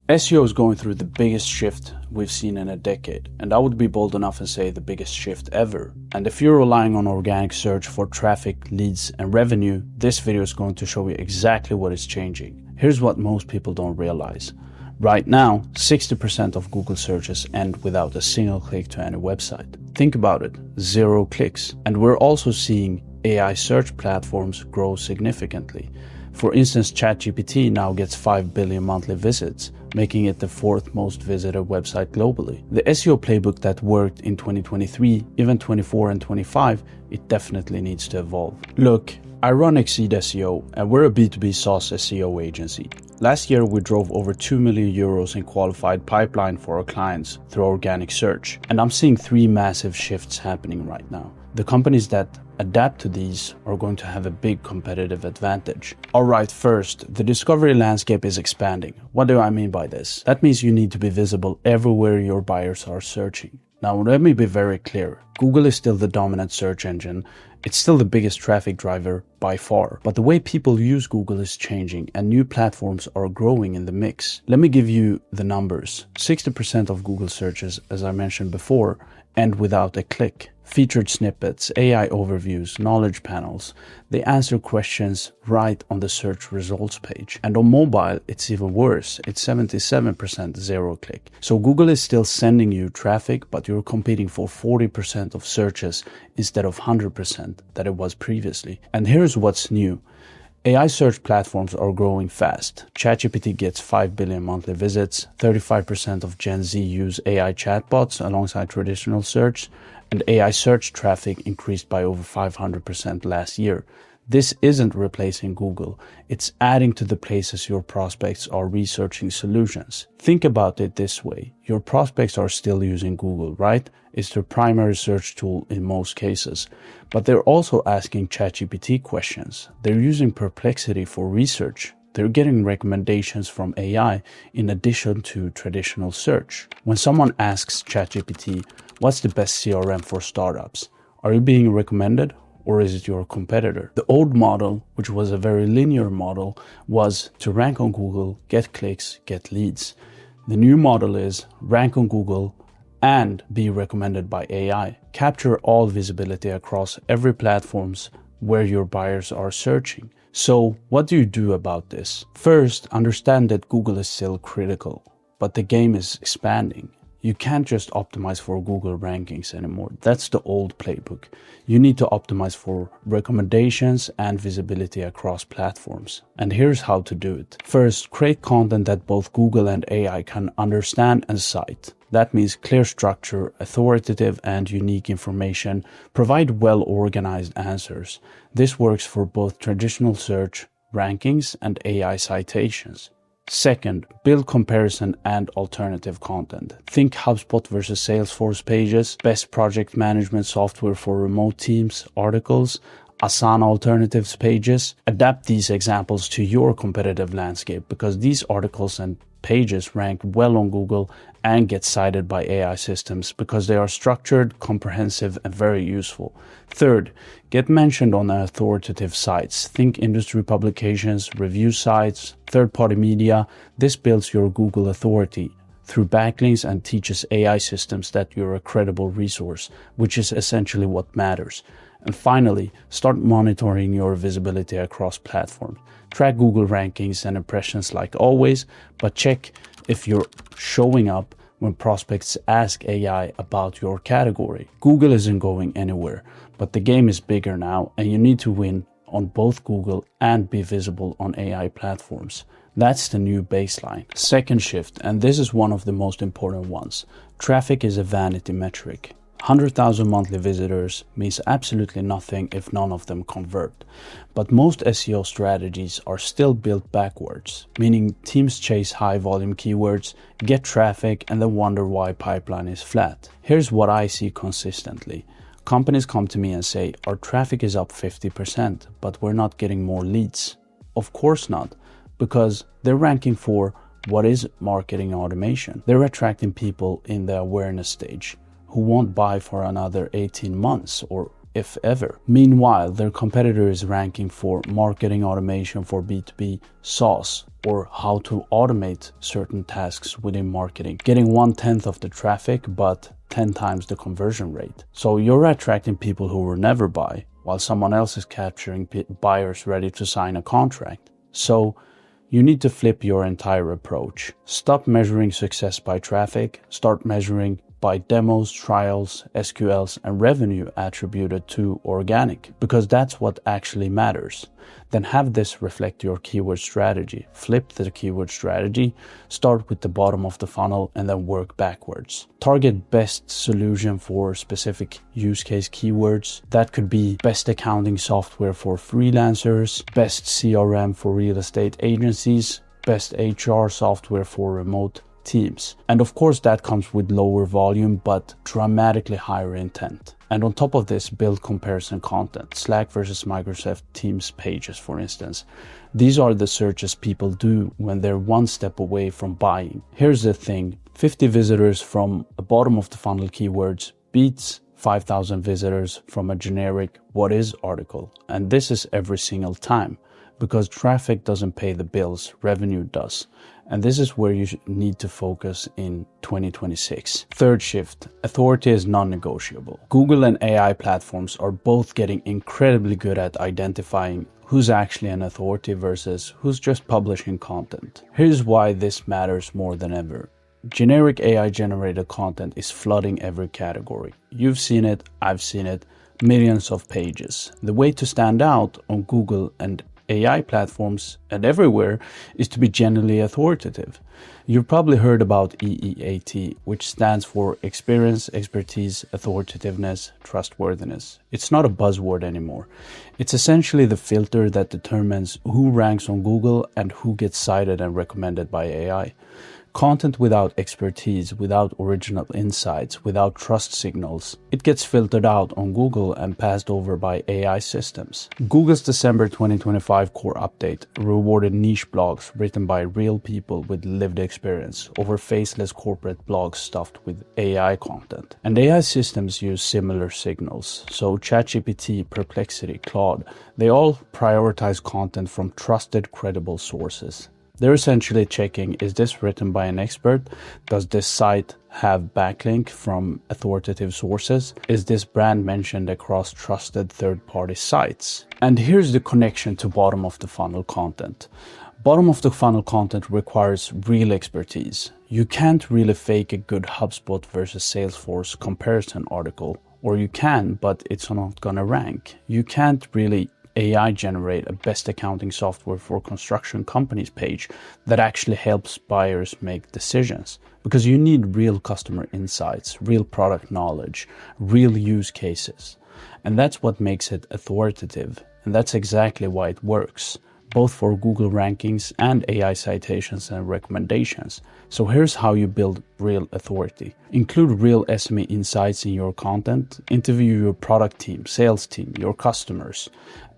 SEO is going through the biggest shift we've seen in a decade, and I would be bold enough and say the biggest shift ever. And if you're relying on organic search for traffic, leads, and revenue, this video is going to show you exactly what is changing. Here's what most people don't realize. Right now, 60% of Google searches end without a single click to any website. Think about it, 0 clicks. And we're also seeing AI search platforms grow significantly. For instance, ChatGPT now gets 5 billion monthly visits, making it the 4th most visited website globally. The SEO playbook that worked in 2023, even 24 and 25, it definitely needs to evolve. Look, I run Exceed SEO, and we're a B2B SaaS SEO agency. Last year, we drove over 2 million euros in qualified pipeline for our clients through organic search. And I'm seeing 3 massive shifts happening right now. The companies that adapt to these are going to have a big competitive advantage. Alright, first, the discovery landscape is expanding. What do I mean by this? That means you need to be visible everywhere your buyers are searching. Now, let me be very clear. Google is still the dominant search engine. It's still the biggest traffic driver by far. But the way people use Google is changing and new platforms are growing in the mix. Let me give you the numbers. 60% of Google searches, as I mentioned before, end without a click. Featured snippets, AI overviews, knowledge panels, they answer questions right on the search results page. And on mobile, it's even worse. It's 77% 0 click. So Google is still sending you traffic, but you're competing for 40% of searches instead of 100% that it was previously. And here's what's new. AI search platforms are growing fast. ChatGPT gets 5 billion monthly visits, 35% of Gen Z use AI chatbots alongside traditional search, and AI search traffic increased by over 500% last year. This isn't replacing Google, it's adding to the places your prospects are researching solutions. Think about it this way, your prospects are still using Google, right? It's their primary search tool in most cases. But they're also asking ChatGPT questions. They're using Perplexity for research. They're getting recommendations from AI in addition to traditional search. When someone asks ChatGPT, what's the best CRM for startups? Are you being recommended? Or is it your competitor? The old model, which was a very linear model, was to rank on Google, get clicks, get leads. The new model is rank on Google and be recommended by AI. Capture all visibility across every platforms where your buyers are searching. So what do you do about this? First, understand that Google is still critical, but the game is expanding. You can't just optimize for Google rankings anymore. That's the old playbook. You need to optimize for recommendations and visibility across platforms. And here's how to do it. First, create content that both Google and AI can understand and cite. That means clear structure, authoritative and unique information, provide well-organized answers. This works for both traditional search, rankings, and AI citations. Second, build comparison and alternative content. Think HubSpot versus Salesforce pages, best project management software for remote teams, articles, Asana alternatives pages. Adapt these examples to your competitive landscape because these articles and pages rank well on Google and get cited by AI systems because they are structured, comprehensive, and very useful. Third, get mentioned on authoritative sites. Think industry publications, review sites, third-party media. This builds your Google authority through backlinks and teaches AI systems that you're a credible resource, which is essentially what matters. And finally, start monitoring your visibility across platforms. Track Google rankings and impressions like always, but check if you're showing up when prospects ask AI about your category. Google isn't going anywhere, but the game is bigger now and you need to win on both Google and be visible on AI platforms. That's the new baseline. Second shift, and this is one of the most important ones. Traffic is a vanity metric. 100,000 monthly visitors means absolutely nothing if none of them convert. But most SEO strategies are still built backwards, meaning teams chase high volume keywords, get traffic, and then wonder why pipeline is flat. Here's what I see consistently. Companies come to me and say, our traffic is up 50%, but we're not getting more leads. Of course not, because they're ranking for what is marketing automation. They're attracting people in the awareness stage who won't buy for another 18 months or if ever. Meanwhile, their competitor is ranking for marketing automation for B2B SaaS, or how to automate certain tasks within marketing, getting 1/10 of the traffic but 10 times the conversion rate. So you're attracting people who will never buy, while someone else is capturing buyers ready to sign a contract. So you need to flip your entire approach. Stop measuring success by traffic, start measuring by demos, trials, SQLs, and revenue attributed to organic, because that's what actually matters. Then have this reflect your keyword strategy. Flip the keyword strategy, start with the bottom of the funnel, and then work backwards. Target best solution for specific use case keywords. That could be best accounting software for freelancers, best CRM for real estate agencies, best HR software for remote teams. And of course that comes with lower volume but dramatically higher intent. And on top of this, build comparison content. Slack versus Microsoft Teams pages, for instance. These are the searches people do when they're one step away from buying. Here's the thing, 50 visitors from the bottom of the funnel keywords beats 5,000 visitors from a generic what is article. And this is every single time, because traffic doesn't pay the bills, revenue does. And this is where you need to focus in 2026. Third shift, authority is non-negotiable. Google and AI platforms are both getting incredibly good at identifying who's actually an authority versus who's just publishing content. Here's why this matters more than ever. Generic AI generated content is flooding every category. You've seen it, I've seen it, millions of pages. The way to stand out on Google and AI platforms and everywhere is to be genuinely authoritative. You've probably heard about EEAT, which stands for experience, expertise, authoritativeness, trustworthiness. It's not a buzzword anymore. It's essentially the filter that determines who ranks on Google and who gets cited and recommended by AI. Content without expertise, without original insights, without trust signals, it gets filtered out on Google and passed over by AI systems. Google's December 2025 core update rewarded niche blogs written by real people with lived experience over faceless corporate blogs stuffed with AI content. And AI systems use similar signals. So ChatGPT, Perplexity, Claude, they all prioritize content from trusted, credible sources. They're essentially checking, is this written by an expert? Does this site have backlink from authoritative sources? Is this brand mentioned across trusted third-party sites? And here's the connection to bottom of the funnel content. Bottom of the funnel content requires real expertise. You can't really fake a good HubSpot versus Salesforce comparison article, or you can, but it's not gonna rank. You can't really AI generate a best accounting software for construction companies page that actually helps buyers make decisions, because you need real customer insights, real product knowledge, real use cases. And that's what makes it authoritative. And that's exactly why it works, both for Google rankings and AI citations and recommendations. So here's how you build real authority. Include real SME insights in your content, interview your product team, sales team, your customers,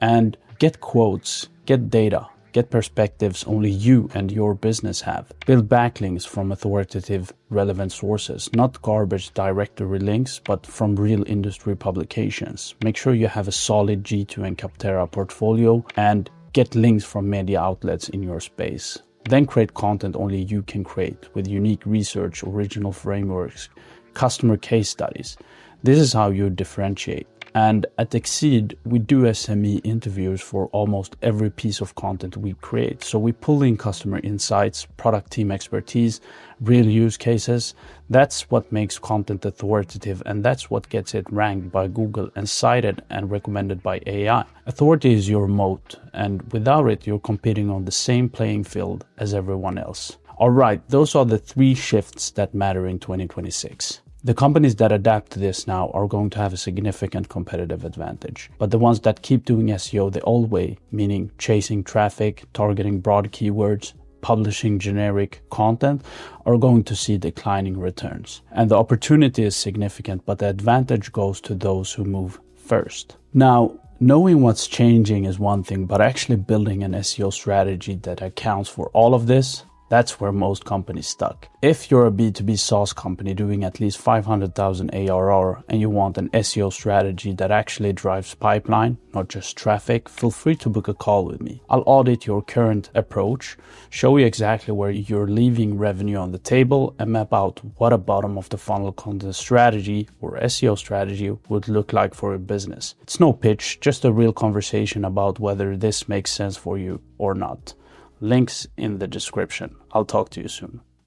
and get quotes, get data, get perspectives only you and your business have. Build backlinks from authoritative, relevant sources, not garbage directory links, but from real industry publications. Make sure you have a solid G2 and Capterra portfolio and get links from media outlets in your space. Then create content only you can create with unique research, original frameworks, customer case studies. This is how you differentiate. And at Exceed, we do SME interviews for almost every piece of content we create. So we pull in customer insights, product team expertise, real use cases. That's what makes content authoritative, and that's what gets it ranked by Google and cited and recommended by AI. Authority is your moat, and without it, you're competing on the same playing field as everyone else. All right, those are the 3 shifts that matter in 2026. The companies that adapt to this now are going to have a significant competitive advantage. But the ones that keep doing SEO the old way, meaning chasing traffic, targeting broad keywords, publishing generic content, are going to see declining returns. And the opportunity is significant, but the advantage goes to those who move first. Now, knowing what's changing is one thing, but actually building an SEO strategy that accounts for all of this, That's where most companies stuck. If you're a B2B SaaS company doing at least 500,000 ARR and you want an SEO strategy that actually drives pipeline, not just traffic, feel free to book a call with me. I'll audit your current approach, show you exactly where you're leaving revenue on the table, and map out what a bottom of the funnel content strategy or SEO strategy would look like for your business. It's no pitch, just a real conversation about whether this makes sense for you or not. Links in the description. I'll talk to you soon.